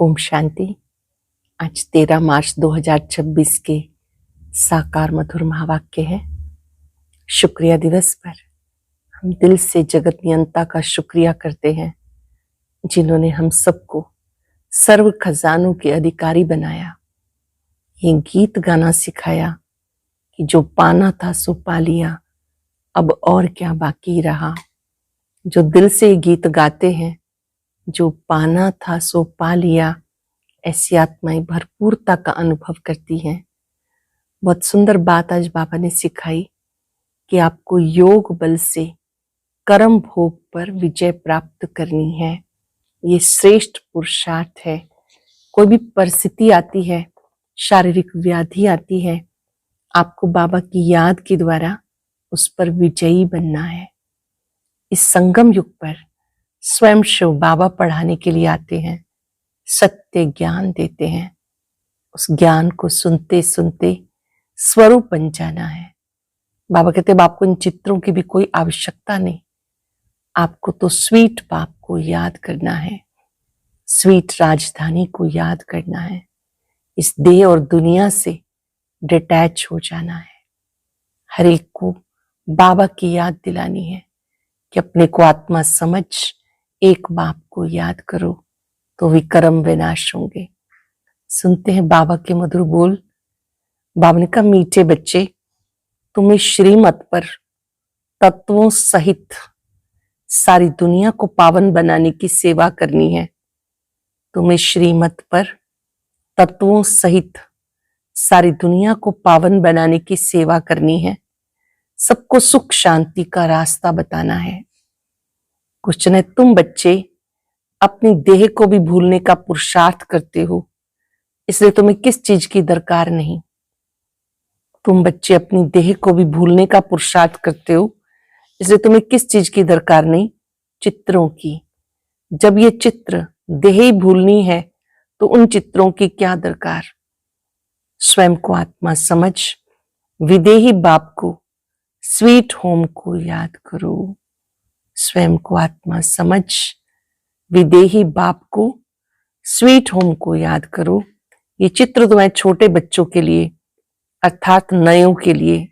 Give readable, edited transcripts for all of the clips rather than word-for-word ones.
ओम शांति। आज 13 मार्च 2026 के साकार मधुर महावाक्य है। शुक्रिया दिवस पर हम दिल से जगत नियंता का शुक्रिया करते हैं, जिन्होंने हम सबको सर्व खजानों के अधिकारी बनाया, ये गीत गाना सिखाया कि जो पाना था सो पा लिया, अब और क्या बाकी रहा। जो दिल से गीत गाते हैं, जो पाना था सो पा लिया, ऐसी आत्माएं भरपूरता का अनुभव करती हैं। बहुत सुंदर बात आज बाबा ने सिखाई कि आपको योग बल से कर्म भोग पर विजय प्राप्त करनी है। ये श्रेष्ठ पुरुषार्थ है। कोई भी परिस्थिति आती है, शारीरिक व्याधि आती है, आपको बाबा की याद के द्वारा उस पर विजयी बनना है। इस संगम युग पर स्वयं शिव बाबा पढ़ाने के लिए आते हैं, सत्य ज्ञान देते हैं। उस ज्ञान को सुनते सुनते स्वरूप बन जाना है। बाबा कहते हैं आपको इन चित्रों की भी कोई आवश्यकता नहीं, आपको तो स्वीट बाप को याद करना है, स्वीट राजधानी को याद करना है। इस देह और दुनिया से डिटैच हो जाना है। हर एक को बाबा की याद दिलानी है कि अपने को आत्मा समझ एक बाप को याद करो तो विक्रम विनाश होंगे। सुनते हैं बाबा के मधुर बोल। बाबा ने कहा, मीठे बच्चे, तुम्हें श्रीमत पर तत्वों सहित सारी दुनिया को पावन बनाने की सेवा करनी है। तुम्हें श्रीमत पर तत्वों सहित सारी दुनिया को पावन बनाने की सेवा करनी है। सबको सुख शांति का रास्ता बताना है। क्वेश्चन है, तुम बच्चे अपनी देह को भी भूलने का पुरुषार्थ करते हो, इसलिए तुम्हें किस चीज की दरकार नहीं। तुम बच्चे अपनी देह को भी भूलने का पुरुषार्थ करते हो, इसलिए तुम्हें किस चीज की दरकार नहीं, चित्रों की। जब ये चित्र देह ही भूलनी है तो उन चित्रों की क्या दरकार। स्वयं को आत्मा समझ विदेही बाप को, स्वीट होम को याद करो। स्वयं को आत्मा समझ विदेही बाप को, स्वीट होम को याद करो। ये चित्र तुम्हें छोटे बच्चों के लिए अर्थात नयों के लिए,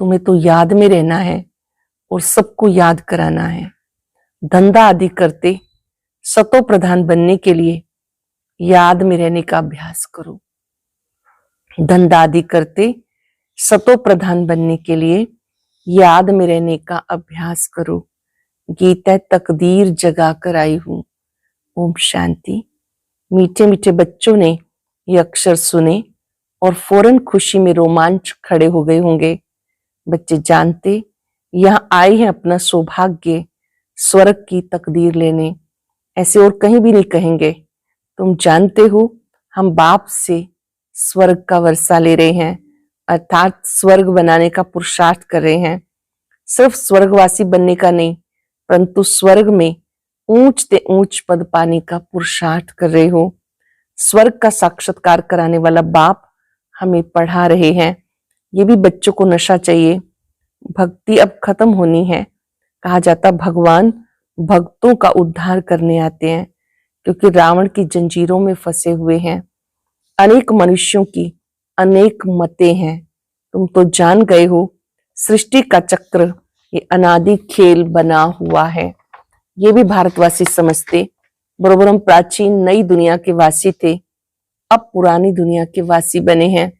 तुम्हें तो याद में रहना है और सबको याद कराना है। धंधा आदि करते सतो प्रधान बनने के लिए याद में रहने का अभ्यास करो। धंधा आदि करते सतो प्रधान बनने के लिए याद में रहने का अभ्यास करो। गीता तकदीर जगा कर आई हूं। ओम शांति। मीठे मीठे बच्चों ने ये अक्षर सुने और फौरन खुशी में रोमांच खड़े हो गए होंगे। बच्चे जानते यहाँ आए हैं अपना सौभाग्य स्वर्ग की तकदीर लेने, ऐसे और कहीं भी नहीं कहेंगे। तुम जानते हो हम बाप से स्वर्ग का वर्षा ले रहे हैं, अर्थात स्वर्ग बनाने का पुरुषार्थ कर रहे हैं। सिर्फ स्वर्गवासी बनने का नहीं, परंतु स्वर्ग में ऊंच से ऊंच पद पाने का पुरुषार्थ कर रहे हो। स्वर्ग का साक्षात्कार कराने वाला बाप हमें पढ़ा रहे हैं। ये भी बच्चों को नशा चाहिए। भक्ति अब खत्म होनी है। कहा जाता भगवान भक्तों का उद्धार करने आते हैं, क्योंकि रावण की जंजीरों में फंसे हुए हैं। अनेक मनुष्यों की अनेक मतें हैं। तुम तो जान गए हो सृष्टि का चक्र ये अनादि खेल बना हुआ है। ये भी भारतवासी समझते। बरोबर हम प्राचीन नई दुनिया के वासी थे, अब पुरानी दुनिया के वासी बने हैं।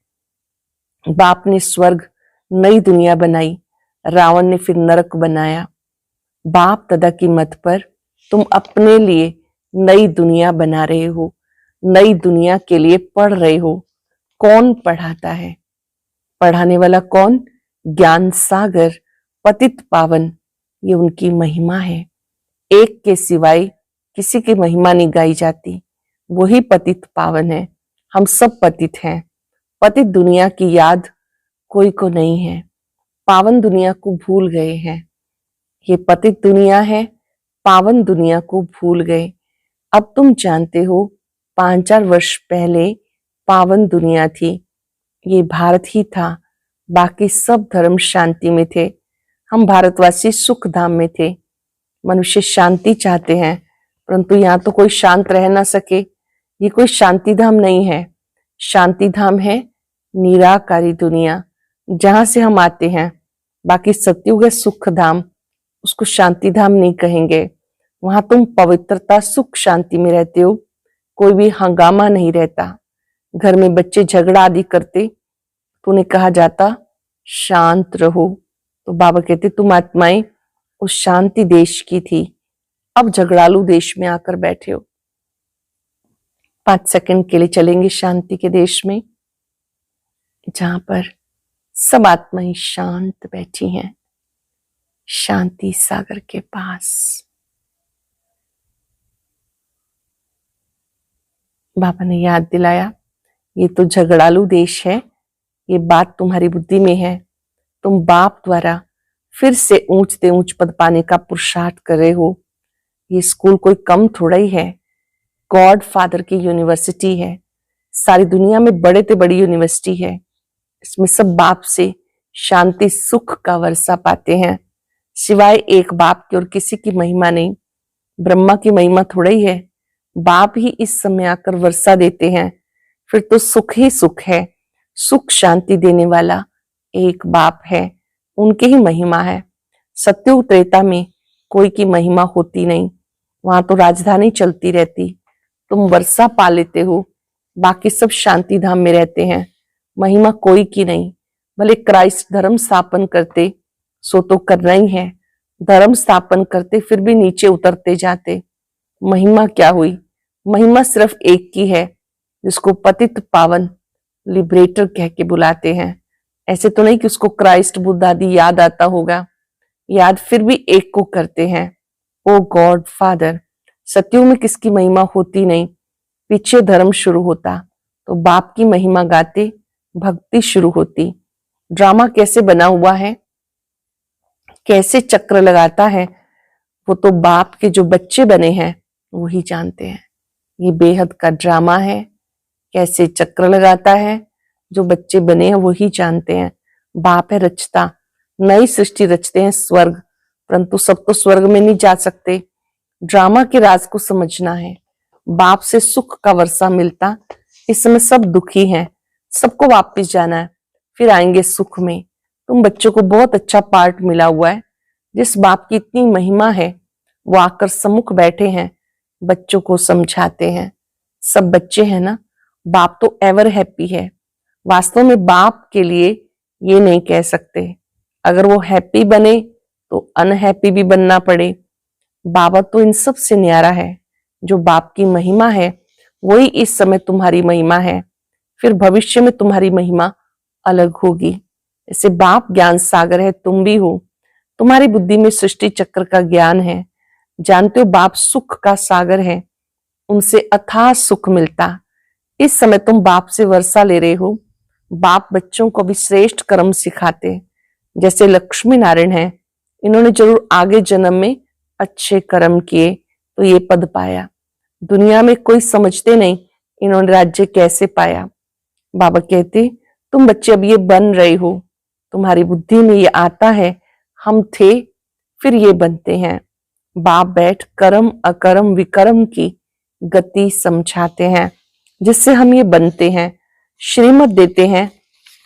बाप ने स्वर्ग नई दुनिया बनाई, रावण ने फिर नरक बनाया। बाप दादा की मत पर तुम अपने लिए नई दुनिया बना रहे हो, नई दुनिया के लिए पढ़ रहे हो। कौन पढ़ाता है? पढ़ाने वाला कौन? ज्ञान सागर पतित पावन, ये उनकी महिमा है। एक के सिवाय किसी की महिमा नहीं गाई जाती, वही पतित पावन है। हम सब पतित हैं। पतित दुनिया की याद कोई को नहीं है, पावन दुनिया को भूल गए हैं। ये पतित दुनिया है, पावन दुनिया को भूल गए। अब तुम जानते हो 5-4 वर्ष पहले पावन दुनिया थी, ये भारत ही था, बाकी सब धर्म शांति में थे। हम भारतवासी सुख धाम में थे। मनुष्य शांति चाहते हैं, परंतु यहाँ तो कोई शांत रह ना सके, ये कोई शांति धाम नहीं है। शांति धाम है निराकारी दुनिया जहां से हम आते हैं। बाकी सतयुग है सुख धाम, उसको शांति धाम नहीं कहेंगे। वहां तुम पवित्रता सुख शांति में रहते हो, कोई भी हंगामा नहीं रहता। घर में बच्चे झगड़ा आदि करते तो उन्हें कहा जाता शांत रहो, तो बाबा कहते तुम आत्माएं उस शांति देश की थी, अब झगड़ालू देश में आकर बैठे हो। 5 सेकंड के लिए चलेंगे शांति के देश में, जहां पर सब आत्माएं शांत बैठी हैं, शांति सागर के पास। बाबा ने याद दिलाया ये तो झगड़ालू देश है, ये बात तुम्हारी बुद्धि में है। तुम बाप द्वारा फिर से ऊंच से ऊंच पद पाने का पुरुषार्थ कर रहे हो। ये स्कूल कोई कम थोड़ा ही है, गॉड फादर की यूनिवर्सिटी है। सारी दुनिया में बड़े से बड़ी यूनिवर्सिटी है। इसमें सब बाप से शांति सुख का वर्षा पाते हैं, सिवाय एक बाप की और किसी की महिमा नहीं। ब्रह्मा की महिमा थोड़ा ही है, बाप ही इस समय आकर वर्षा देते हैं। फिर तो सुख ही सुख है। सुख शांति देने वाला एक बाप है, उनके ही महिमा है। सत्युग त्रेता में कोई की महिमा होती नहीं, वहां तो राजधानी चलती रहती। तुम वर्षा पा लेते हो, बाकी सब शांति धाम में रहते हैं, महिमा कोई की नहीं। भले क्राइस्ट धर्म स्थापन करते, सो तो करना ही है। धर्म स्थापन करते फिर भी नीचे उतरते जाते, महिमा क्या हुई। महिमा सिर्फ एक की है, जिसको पतित पावन लिबरेटर कह के बुलाते हैं। ऐसे तो नहीं कि उसको क्राइस्ट बुद्ध आदि याद आता होगा, याद फिर भी एक को करते हैं, ओ गॉड फादर। सत्युग में किसकी महिमा होती नहीं, पीछे धर्म शुरू होता तो बाप की महिमा गाते भक्ति शुरू होती। ड्रामा कैसे बना हुआ है, कैसे चक्र लगाता है, वो तो बाप के जो बच्चे बने हैं वही जानते हैं। ये बेहद का ड्रामा है, कैसे चक्र लगाता है, जो बच्चे बने हैं वही जानते हैं। बाप है रचता, नई सृष्टि रचते हैं स्वर्ग, परंतु सब तो स्वर्ग में नहीं जा सकते। ड्रामा के राज को समझना है। बाप से सुख का वर्षा मिलता, इस समय सब दुखी हैं, सबको वापस जाना है, फिर आएंगे सुख में। तुम बच्चों को बहुत अच्छा पार्ट मिला हुआ है। जिस बाप की इतनी महिमा है वो आकर सम्मुख बैठे हैं, बच्चों को समझाते हैं। सब बच्चे हैं ना, बाप तो एवर हैप्पी है। वास्तव में बाप के लिए ये नहीं कह सकते, अगर वो हैप्पी बने तो अनहैप्पी भी बनना पड़े। बाबा तो इन सब से न्यारा है। जो बाप की महिमा है वही इस समय तुम्हारी महिमा है, फिर भविष्य में तुम्हारी महिमा अलग होगी। जैसे बाप ज्ञान सागर है, तुम भी हो। तुम्हारी बुद्धि में सृष्टि चक्र का ज्ञान है, जानते हो बाप सुख का सागर है, उनसे अथाह सुख मिलता। इस समय तुम बाप से वर्षा ले रहे हो। बाप बच्चों को भी श्रेष्ठ कर्म सिखाते, जैसे लक्ष्मी नारायण है, इन्होंने जरूर आगे जन्म में अच्छे कर्म किए तो ये पद पाया। दुनिया में कोई समझते नहीं इन्होंने राज्य कैसे पाया। बाबा कहते तुम बच्चे अब ये बन रहे हो, तुम्हारी बुद्धि में ये आता है हम थे फिर ये बनते हैं। बाप बैठ कर्म अकर्म विकर्म की गति समझाते हैं, जिससे हम ये बनते हैं। श्रीमत देते हैं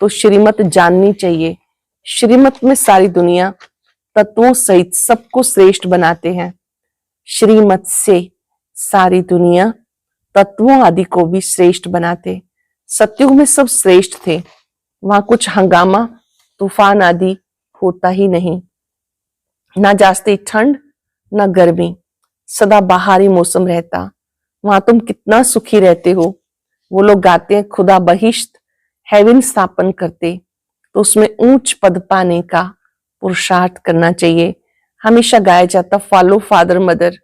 तो श्रीमत जाननी चाहिए। श्रीमत में सारी दुनिया तत्वों सहित सबको श्रेष्ठ बनाते हैं। श्रीमत से सारी दुनिया तत्वों आदि को भी श्रेष्ठ बनाते। सत्युग में सब श्रेष्ठ थे, वहां कुछ हंगामा तूफान आदि होता ही नहीं, ना जास्ती ठंड ना गर्मी, सदा बाहरी मौसम रहता। वहां तुम कितना सुखी रहते हो। वो लोग गाते हैं खुदा बहिश्त हेवन स्थापन करते, तो उसमें ऊंच पद पाने का पुरुषार्थ करना चाहिए। हमेशा गाया जाता फॉलो फादर मदर।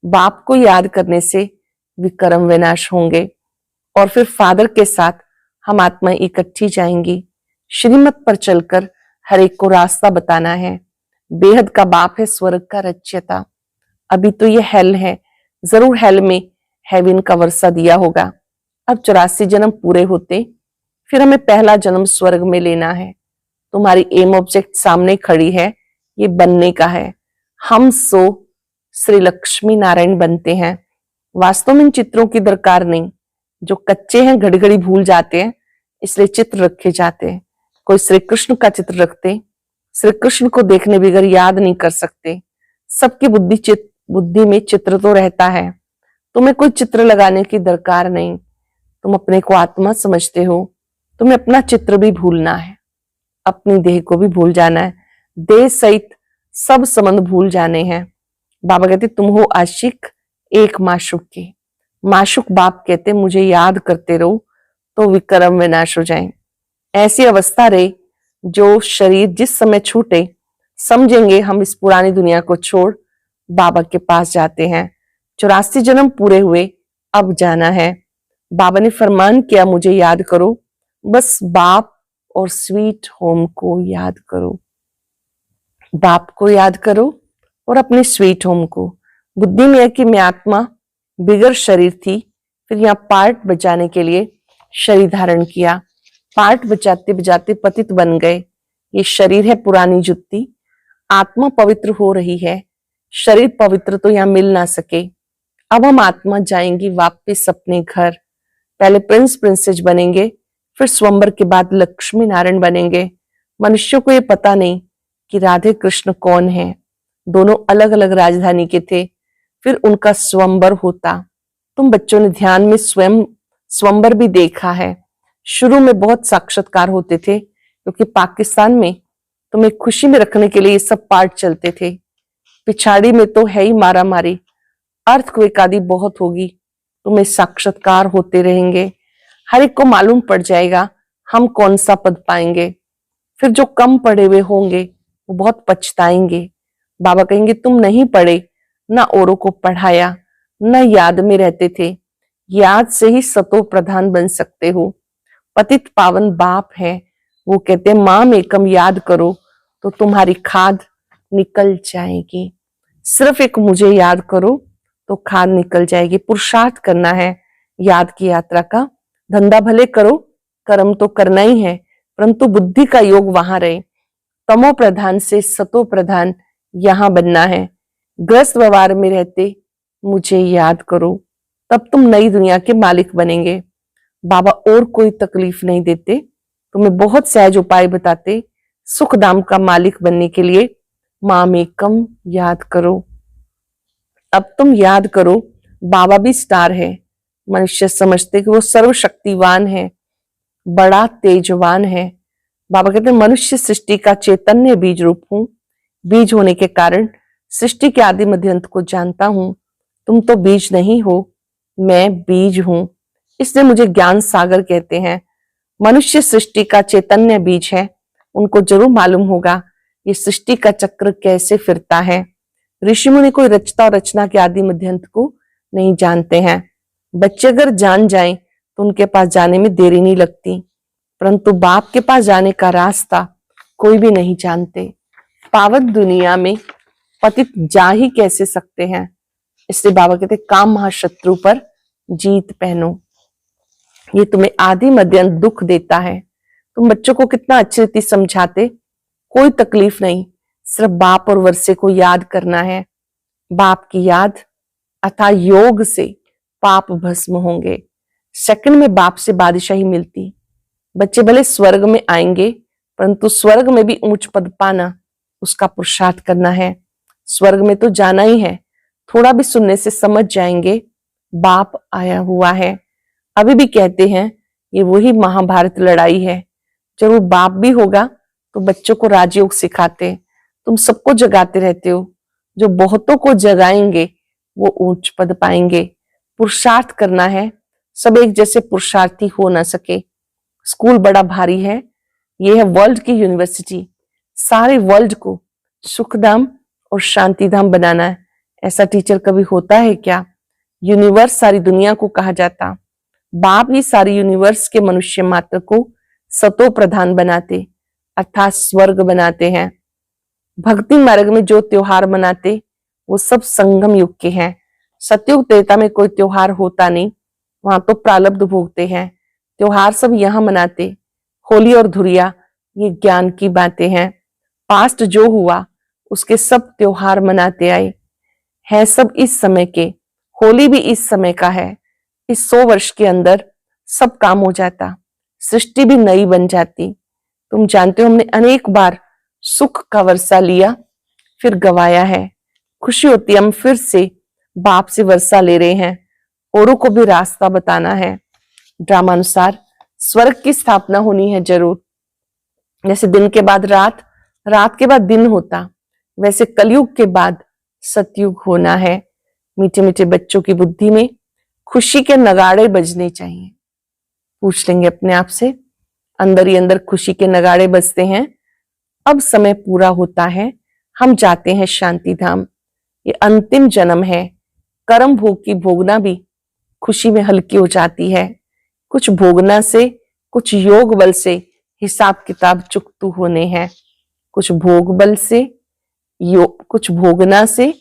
बाप को याद करने से विकर्म विनाश होंगे और फिर फादर के साथ हम आत्माएं इकट्ठी जाएंगी। श्रीमत पर चलकर हर एक को रास्ता बताना है। बेहद का बाप है स्वर्ग का रचयिता। अभी तो ये हेल है, जरूर हेल में हेवन का वर्षा दिया होगा। अब 84 जन्म पूरे होते फिर हमें पहला जन्म स्वर्ग में लेना है। तुम्हारी एम ऑब्जेक्ट सामने खड़ी है, ये बनने का है। हम श्री लक्ष्मी नारायण बनते हैं। वास्तव में इन चित्रों की दरकार नहीं, जो कच्चे हैं घड़ी घड़ी भूल जाते हैं, इसलिए चित्र रखे जाते हैं। कोई श्री कृष्ण का चित्र रखते, श्री कृष्ण को देखने बगैर याद नहीं कर सकते। सबकी बुद्धि में चित्र तो रहता है, तुम्हें कोई चित्र लगाने की दरकार नहीं। तुम अपने को आत्मा समझते हो, तुम्हें अपना चित्र भी भूलना है, अपनी देह को भी भूल जाना है, देह सहित सब संबंध भूल जाने हैं। बाबा कहते तुम हो आशिक एक माशूक के। माशूक बाप कहते मुझे याद करते रहो तो विक्रम विनाश हो जाए। ऐसी अवस्था रहे जो शरीर जिस समय छूटे समझेंगे हम इस पुरानी दुनिया को छोड़ बाबा के पास जाते हैं। 84 जन्म पूरे हुए, अब जाना है। बाबा ने फरमान किया मुझे याद करो, बस बाप और स्वीट होम को याद करो। बाप को याद करो और अपने स्वीट होम को। बुद्धि में है कि मैं आत्मा बिगर शरीर थी, फिर यहाँ पार्ट बचाने के लिए शरीर धारण किया। पार्ट बचाते बचाते पतित बन गए। ये शरीर है पुरानी जुत्ती, आत्मा पवित्र हो रही है, शरीर पवित्र तो यहाँ मिल ना सके। अब हम आत्मा जाएंगी वापस अपने घर। पहले प्रिंस प्रिंसेस बनेंगे, फिर स्वयंवर के बाद लक्ष्मी नारायण बनेंगे। मनुष्यों को ये पता नहीं कि राधे कृष्ण कौन है। दोनों अलग अलग राजधानी के थे, फिर उनका स्वयंवर होता। तुम बच्चों ने ध्यान में स्वयं स्वयंवर भी देखा है। शुरू में बहुत साक्षात्कार होते थे, क्योंकि पाकिस्तान में तुम्हें खुशी में रखने के लिए ये सब पार्ट चलते थे। पिछाड़ी में तो है ही मारा मारी, अर्थक्वेक आदि बहुत होगी। तुम्हें साक्षात्कार होते रहेंगे, हर एक को मालूम पड़ जाएगा हम कौन सा पद पाएंगे। फिर जो कम पढ़े हुए होंगे वो बहुत पछताएंगे। बाबा कहेंगे तुम नहीं पढ़े, ना औरों को पढ़ाया, ना याद में रहते थे। याद से ही सतो प्रधान बन सकते हो। पतित पावन बाप है, वो कहते हैं माम एकम याद करो तो तुम्हारी खाद निकल जाएगी। सिर्फ एक मुझे याद करो तो खाद निकल जाएगी। पुरुषार्थ करना है याद की यात्रा का। धंधा भले करो, कर्म तो करना ही है, परंतु बुद्धि का योग वहां रहे। तमो प्रधान से सतो प्रधान यहां बनना है। ग्रस्त व्यवहार में रहते मुझे याद करो, तब तुम नई दुनिया के मालिक बनेंगे। बाबा और कोई तकलीफ नहीं देते, तुम्हें बहुत सहज उपाय बताते। सुख धाम का मालिक बनने के लिए माम एकम याद करो। अब तुम याद करो, बाबा भी स्टार है। मनुष्य समझते कि वो सर्वशक्तिवान है, बड़ा तेजवान है। बाबा कहते हैं मनुष्य सृष्टि का चैतन्य बीज रूप हूं। बीज होने के कारण सृष्टि के आदि मध्य अंत को जानता हूं। तुम तो बीज नहीं हो, मैं बीज हूं, इसलिए मुझे ज्ञान सागर कहते हैं। मनुष्य सृष्टि का चैतन्य बीज है। उनको जरूर मालूम होगा ये सृष्टि का चक्र कैसे फिरता है। ऋषि मुनि कोई रचता और रचना के आदि मध्यंत को नहीं जानते हैं। बच्चे अगर जान जाएं तो उनके पास जाने में देरी नहीं लगती, परंतु बाप के पास जाने का रास्ता कोई भी नहीं जानते। पावन दुनिया में पतित जा ही कैसे सकते हैं। इसलिए बाबा कहते काम महाशत्रु पर जीत पहनो। ये तुम्हें आदि मध्य दुख देता है। तुम बच्चों को कितना अच्छी रीति समझाते, कोई तकलीफ नहीं, सिर्फ बाप और वर्षे को याद करना है। बाप की याद अथा योग से पाप भस्म होंगे। सेकंड में बाप से बादशाही मिलती। बच्चे भले स्वर्ग में आएंगे, परंतु स्वर्ग में भी ऊंच पद पाना उसका पुरुषार्थ करना है। स्वर्ग में तो जाना ही है, थोड़ा भी सुनने से समझ जाएंगे बाप आया हुआ है। अभी भी कहते हैं ये वही महाभारत लड़ाई है। जरूर बाप भी होगा तो बच्चों को राजयोग सिखाते। तुम सबको जगाते रहते हो, जो बहुतों को जगाएंगे वो उच्च पद पाएंगे। पुरुषार्थ करना है, सब एक जैसे पुरुषार्थी हो ना सके। स्कूल बड़ा भारी है, ये है वर्ल्ड की यूनिवर्सिटी। सारे वर्ल्ड को सुखधाम और शांतिधाम बनाना है। ऐसा टीचर कभी होता है क्या? यूनिवर्स सारी दुनिया को कहा जाता। बाप ही सारी यूनिवर्स के मनुष्य मात्र को सतो प्रधान बनाते, अर्थात स्वर्ग बनाते हैं। भक्ति मार्ग में जो त्योहार मनाते वो सब संगम युग के हैं। सतयुग त्रेता में कोई त्योहार होता नहीं, वहां तो प्रारब्ध भोगते हैं। त्योहार सब यहाँ मनाते। होली और धुरिया ये ज्ञान की बातें हैं। पास्ट जो हुआ उसके सब त्योहार मनाते आए हैं, सब इस समय के। होली भी इस समय का है। इस 100 वर्ष के अंदर सब काम हो जाता, सृष्टि भी नई बन जाती। तुम जानते हो हमने अनेक बार सुख का वर्षा लिया, फिर गवाया है। खुशी होती है हम फिर से बाप से वर्षा ले रहे हैं, औरों को भी रास्ता बताना है। ड्रामा अनुसार स्वर्ग की स्थापना होनी है जरूर। जैसे दिन के बाद रात, रात के बाद दिन होता, वैसे कलयुग के बाद सतयुग होना है। मीठे मीठे बच्चों की बुद्धि में खुशी के नगाड़े बजने चाहिए। पूछ लेंगे अपने आप से, अंदर ही अंदर खुशी के नगाड़े बजते हैं। अब समय पूरा होता है, हम जाते हैं शांति धाम। ये अंतिम जन्म है। कर्म भोग की भोगना भी खुशी में हल्की हो जाती है। कुछ भोगना से, कुछ योग बल से हिसाब किताब चुकतू होने हैं। कुछ भोग बल से, कुछ भोगना से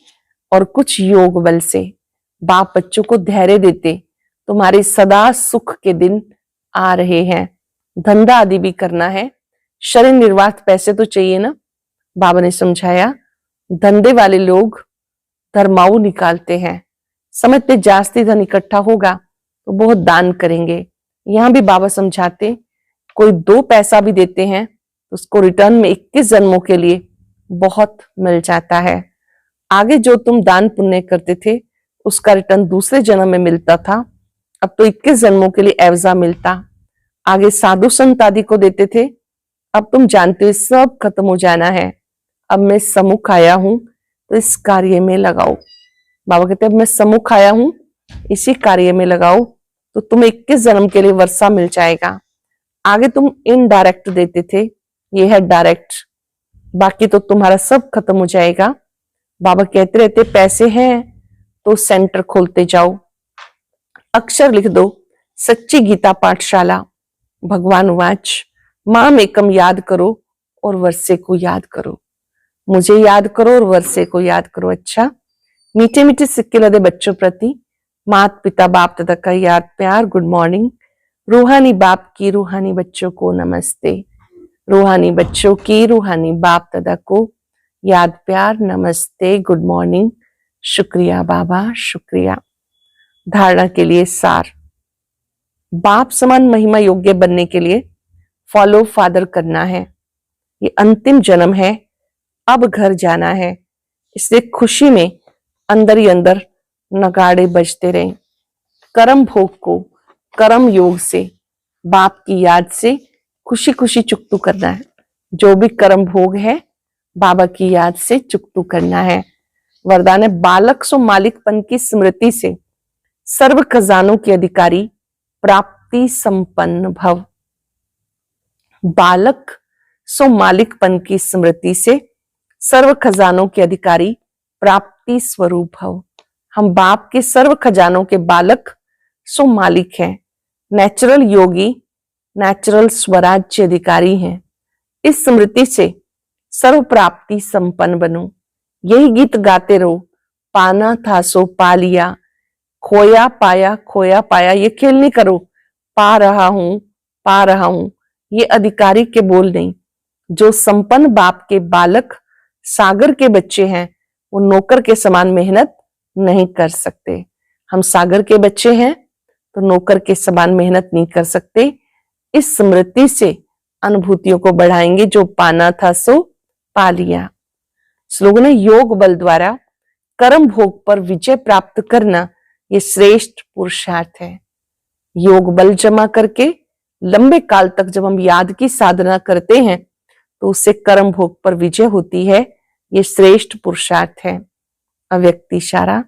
और कुछ योग बल से बाप बच्चों को धैर्य देते तुम्हारे सदा सुख के दिन आ रहे हैं। धंधा आदि भी करना है, शरीर निर्वाह पैसे तो चाहिए ना। बाबा ने समझाया, धंधे वाले लोग धर्माऊ निकालते हैं, समझते जास्ती धन इकट्ठा होगा तो बहुत दान करेंगे। यहां भी बाबा समझाते, कोई 2 पैसा भी देते हैं तो उसको रिटर्न में 21 जन्मों के लिए बहुत मिल जाता है। आगे जो तुम दान पुण्य करते थे उसका रिटर्न दूसरे जन्म में मिलता था, अब तो 21 जन्मों के लिए एवजा मिलता। आगे साधु संत आदि को देते थे, अब तुम जानते हो सब खत्म हो जाना है। अब मैं सम्मुख आया हूं तो इस कार्य में लगाओ। बाबा कहते हैं अब मैं सम्मुख आया हूं, इसी कार्य में लगाओ तो तुम्हें 21 जन्म के लिए वर्षा मिल जाएगा। आगे तुम इनडायरेक्ट देते थे, ये है डायरेक्ट, बाकी तो तुम्हारा सब खत्म हो जाएगा। बाबा कहते रहते पैसे हैं तो सेंटर खोलते जाओ, अक्षर लिख दो, सच्ची गीता पाठशाला। भगवान वाच, माम एकम याद करो और वर्षे को याद करो। मुझे याद करो और वर्षे को याद करो। अच्छा, मीठे मीठे सिक्के लदे बच्चों प्रति माता पिता बाप दादा का याद प्यार, गुड मॉर्निंग। रूहानी बाप की रूहानी बच्चों को नमस्ते। रूहानी बच्चों की रूहानी बाप दादा को याद प्यार, नमस्ते, गुड मॉर्निंग, शुक्रिया बाबा, शुक्रिया। धारणा के लिए सार, बाप समान महिमा योग्य बनने के लिए फॉलो फादर करना है। ये अंतिम जन्म है, अब घर जाना है, इसलिए खुशी में अंदर ही अंदर नगाड़े बजते रहे। कर्म भोग को कर्म योग से, बाप की याद से खुशी खुशी चुकतू करना है। जो भी कर्म भोग है बाबा की याद से चुकतू करना है। वरदान है, बालक सो मालिकपन की स्मृति से सर्व खजानों के अधिकारी प्राप्ति संपन्न भव। बालक सो मालिकपन की स्मृति से सर्व खजानों के अधिकारी प्राप्ति स्वरूप भव। हम बाप के सर्व खजानों के बालक सो मालिक हैं, नेचुरल योगी, नेचुरल स्वराज्य अधिकारी हैं। इस स्मृति से सर्व प्राप्ति संपन्न बनो। यही गीत गाते रहो, पाना था सो पा लिया, खोया पाया खोया पाया। ये खेल नहीं करो, पा रहा हूं पा रहा हूं, ये अधिकारी के बोल नहीं। जो संपन्न बाप के बालक सागर के बच्चे हैं वो नौकर के समान मेहनत नहीं कर सकते। हम सागर के बच्चे हैं तो नौकर के समान मेहनत नहीं कर सकते। इस स्मृति से अनुभूतियों को बढ़ाएंगे, जो पाना था सो पा लिया। स्लोगन है, योग बल द्वारा कर्म भोग पर विजय प्राप्त करना ये श्रेष्ठ पुरुषार्थ है। योग बल जमा करके लंबे काल तक जब हम याद की साधना करते हैं तो उससे कर्म भोग पर विजय होती है, ये श्रेष्ठ पुरुषार्थ है। अव्यक्त इशारा,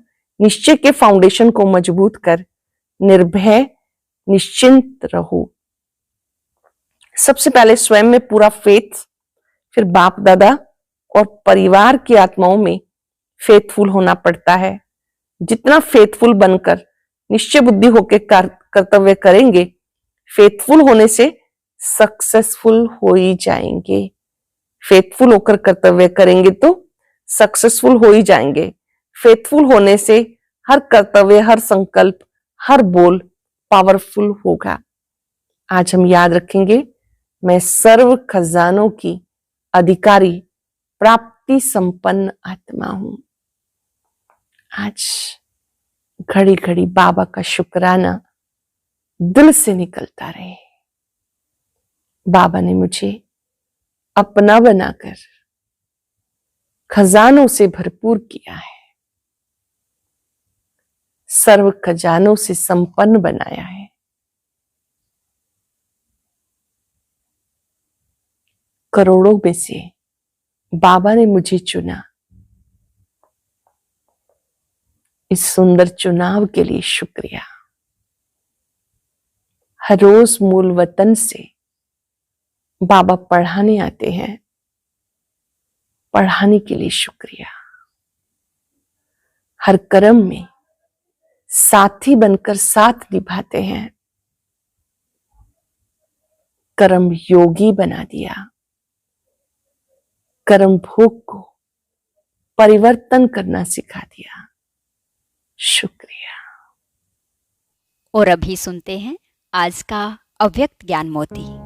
निश्चय के फाउंडेशन को मजबूत कर निर्भय निश्चिंत रहो। सबसे पहले स्वयं में पूरा फेथ, फिर बाप दादा और परिवार की आत्माओं में फेथफुल होना पड़ता है। जितना फेथफुल बनकर निश्चय बुद्धि होकर कर्तव्य करेंगे, फेथफुल होने से सक्सेसफुल हो ही जाएंगे। फेथफुल होकर कर्तव्य करेंगे तो सक्सेसफुल हो ही जाएंगे। फेथफुल होने से हर कर्तव्य, हर संकल्प, हर बोल पावरफुल होगा। आज हम याद रखेंगे, मैं सर्व खजानों की अधिकारी प्राप्ति संपन्न आत्मा हूं। आज घड़ी घड़ी बाबा का शुक्राना, दिल से निकलता रहे। बाबा ने मुझे अपना बनाकर खजानों से भरपूर किया है, सर्व खजानों से संपन्न बनाया है। करोड़ों में से बाबा ने मुझे चुना। इस सुंदर चुनाव के लिए शुक्रिया। हर रोज मूल वतन से बाबा पढ़ाने आते हैं, पढ़ाने के लिए शुक्रिया। हर कर्म में साथी बनकर साथ निभाते हैं, कर्म योगी बना दिया, कर्म भोग को परिवर्तन करना सिखा दिया। शुक्रिया। और अभी सुनते हैं आज का अव्यक्त ज्ञान मोती।